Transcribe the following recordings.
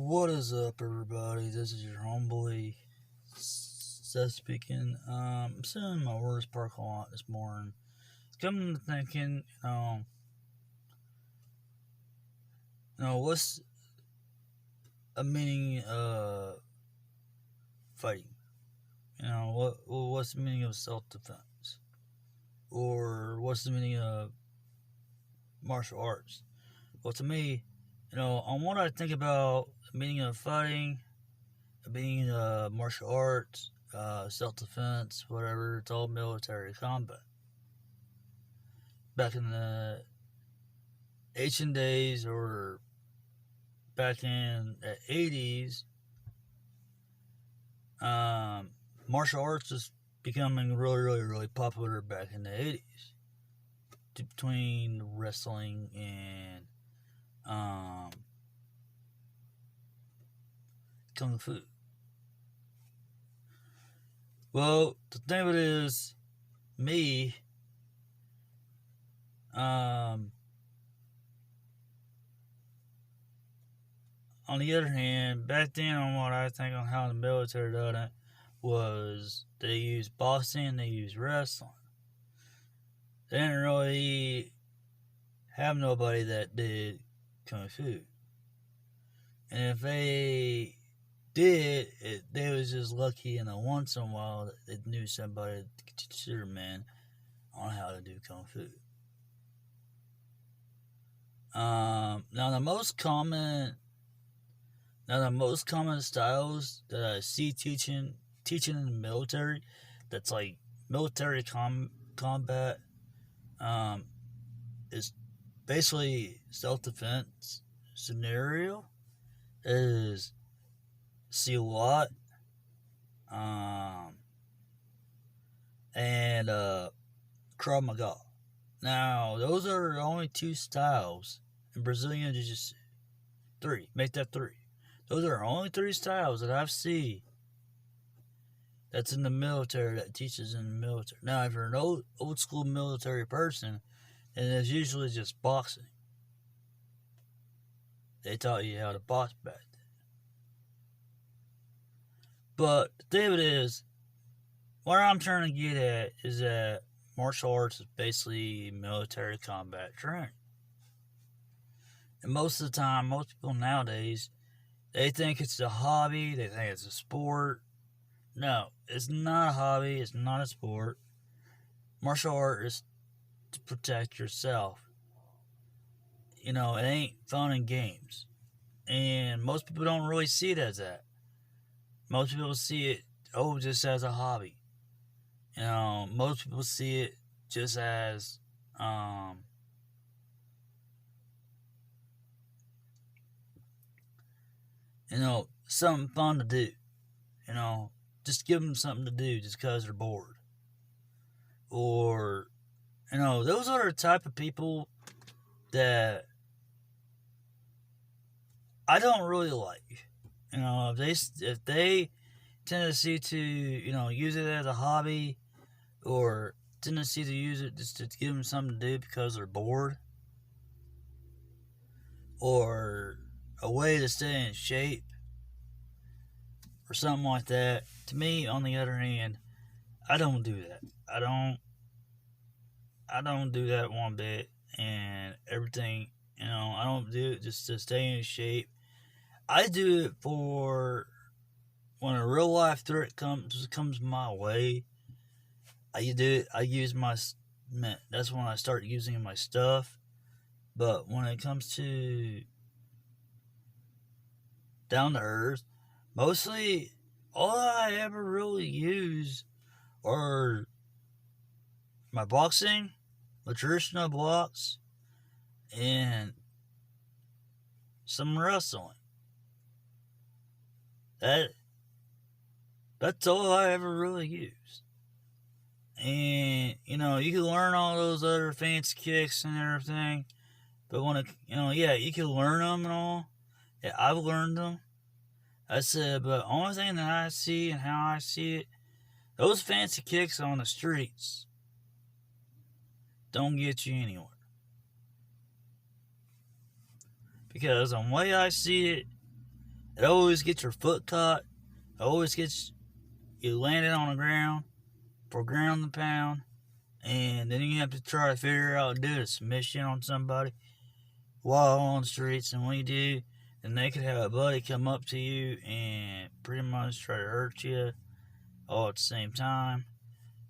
What is up, everybody? This is your homeboy, Seth speaking. I'm sitting in my worst parking lot this morning. It's coming to thinking, what's a meaning of fighting? What's the meaning of self-defense? Or what's the meaning of martial arts? Well, to me, on what I think about the meaning of fighting, the meaning of martial arts, self-defense, whatever, it's all military combat. Back in the ancient days, or back in the 80s, martial arts was becoming really popular back in the 80s, between wrestling and kung fu. Well, the thing of it is, me, on the other hand, back then, on what I think on how the military done it, was they used boxing, they used wrestling. They didn't really have nobody that did kung fu. And if they did, they was just lucky, and once in a while they knew somebody to consider man on how to do kung fu. Now the most common styles that I see teaching in the military, that's like military combat, is basically self-defense scenario, is Silate, and Krav Maga. Now, those are only two styles. In Brazilian Jiu-Jitsu, three. Make that three. Those are only three styles that I've seen that's in the military, that teaches in the military. Now, if you're an old school military person, then it's usually just boxing. They taught you how to box back then. But the thing of it is, what I'm trying to get at is that martial arts is basically military combat training. And most of the time, most people nowadays, they think it's a hobby, they think it's a sport. No, it's not a hobby, it's not a sport. Martial art is to protect yourself. It ain't fun and games. And most people don't really see it as that. Most people see it, just as a hobby. Most people see it just as, something fun to do. Just give them something to do just because they're bored. Or, those are the type of people that I don't really like. If they tendency to, use it as a hobby, or tendency to use it just to give them something to do because they're bored, or a way to stay in shape, or something like that. To me, on the other hand, I don't do that. I don't do that one bit, and everything. I don't do it just to stay in shape. I do it for when a real life threat comes my way. I use my. That's when I start using my stuff. But when it comes to down to earth, mostly all I ever really use are my boxing, my traditional blocks, and some wrestling. That's all I ever really used. And, you can learn all those other fancy kicks and everything. But you can learn them and all. Yeah, I've learned them. I said, but the only thing that I see and how I see it, those fancy kicks on the streets don't get you anywhere. Because the way I see it, It always gets your foot caught. It always gets you landed on the ground for ground and pound. And then you have to try to figure out and do a submission on somebody while on the streets. And when you do, then they could have a buddy come up to you and pretty much try to hurt you all at the same time.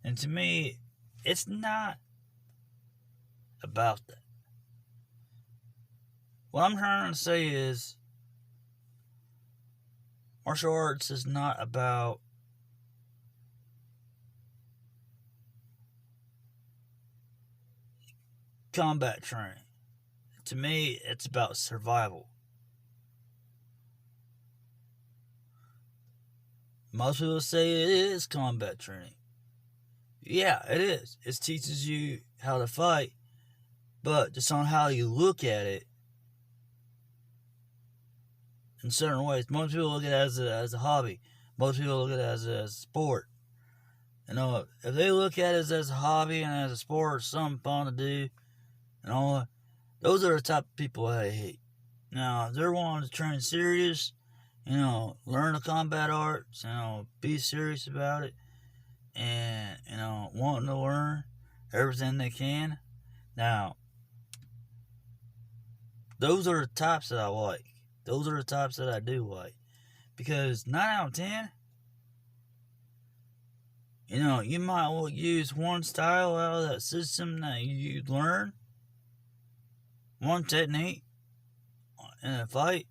And to me, it's not about that. What I'm trying to say is martial arts is not about combat training. To me, it's about survival. Most people say it is combat training. Yeah, it is. It teaches you how to fight, but just on how you look at it in certain ways. Most people look at it as a hobby. Most people look at it as a sport. You know, if they look at it as a hobby and as a sport, something fun to do, and all that, those are the type of people I hate. Now, if they're wanting to train serious, you know, learn the combat arts, you know, be serious about it, and, you know, wanting to learn everything they can. Now, those are the types that I like. Those are the types that I do like. Because 9 out of 10, you know, you might use one style out of that system that you learn, one technique in a fight,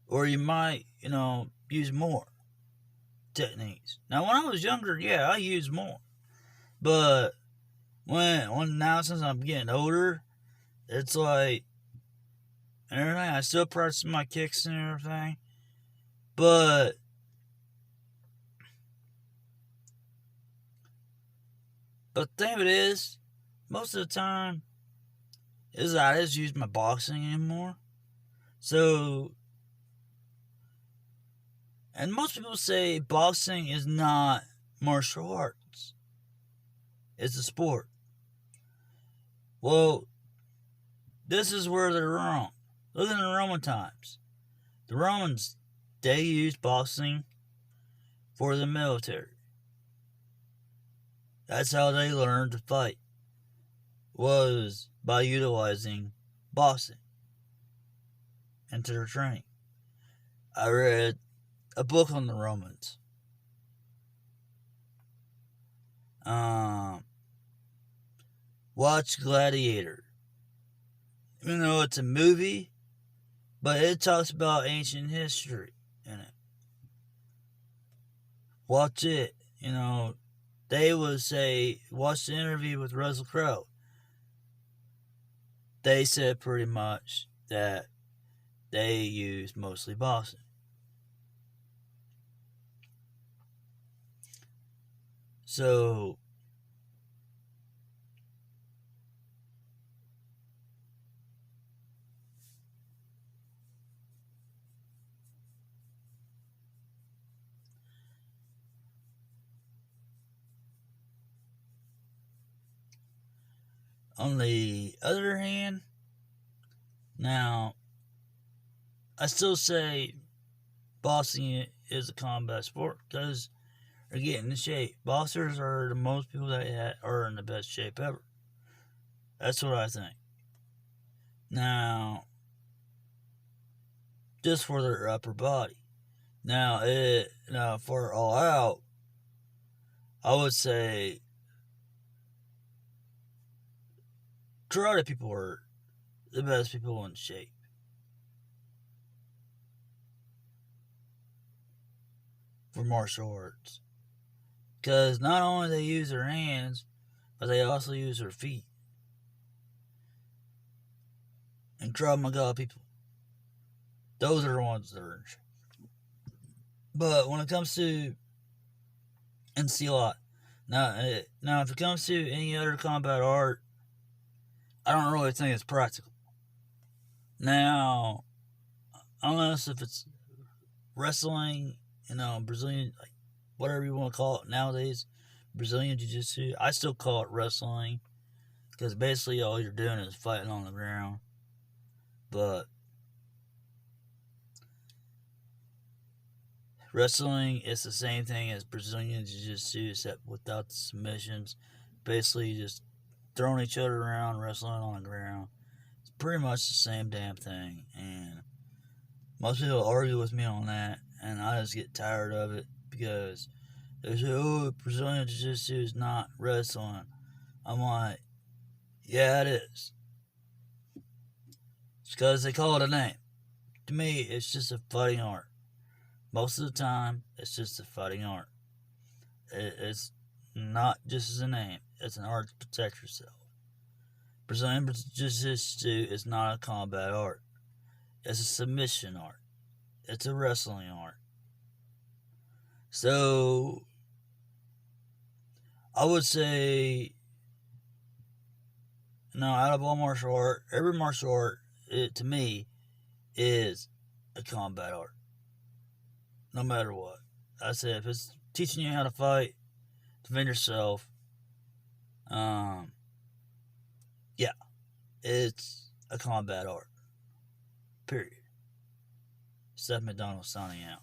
or you might, you know, use more techniques. Now, when I was younger, yeah, I used more. But when now since I'm getting older, it's like, and everything, I still practice my kicks and everything, but the thing of it is, most of the time, is I just use my boxing anymore. So, and most people say boxing is not martial arts. It's a sport. Well, this is where they're wrong. Look at the Roman times. The Romans, they used boxing for the military. That's how they learned to fight, was by utilizing boxing into their training. I read a book on the Romans. Watch Gladiator. Even though it's a movie, but it talks about ancient history in it. Watch it. You know, they would say, watch the interview with Russell Crowe. They said pretty much that they use mostly boxing. So, on the other hand, now, I still say boxing is a combat sport because they're getting in shape. Boxers are the most people that are in the best shape ever. That's what I think. Now, just for their upper body. Now, for all out, I would say karate people are the best people in shape. For martial arts. Because not only they use their hands, but they also use their feet. And Krav Maga people, those are the ones that are in shape. But when it comes to Silate, now if it comes to any other combat art, I don't really think it's practical. Now, unless if it's wrestling, you know, Brazilian, like whatever you want to call it nowadays, Brazilian Jiu-Jitsu, I still call it wrestling because basically all you're doing is fighting on the ground. But Wrestling is the same thing as Brazilian Jiu-Jitsu, except without the submissions. Basically, just throwing each other around, wrestling on the ground. It's pretty much the same damn thing. And most people argue with me on that, and I just get tired of it because they say, oh, Brazilian Jiu-Jitsu is not wrestling. I'm like, yeah, it is. It's because they call it a name. To me, it's just a fighting art. Most of the time, it's just a fighting art. It's not just as a name. It's an art to protect yourself. Brazilian Jiu-Jitsu is not a combat art. It's a submission art. It's a wrestling art. So, I would say, out of all martial art, every martial art, to me, is a combat art. No matter what. I said, if it's teaching you how to fight, defend yourself, yeah, it's a combat art. Period. Seth McDonald signing out.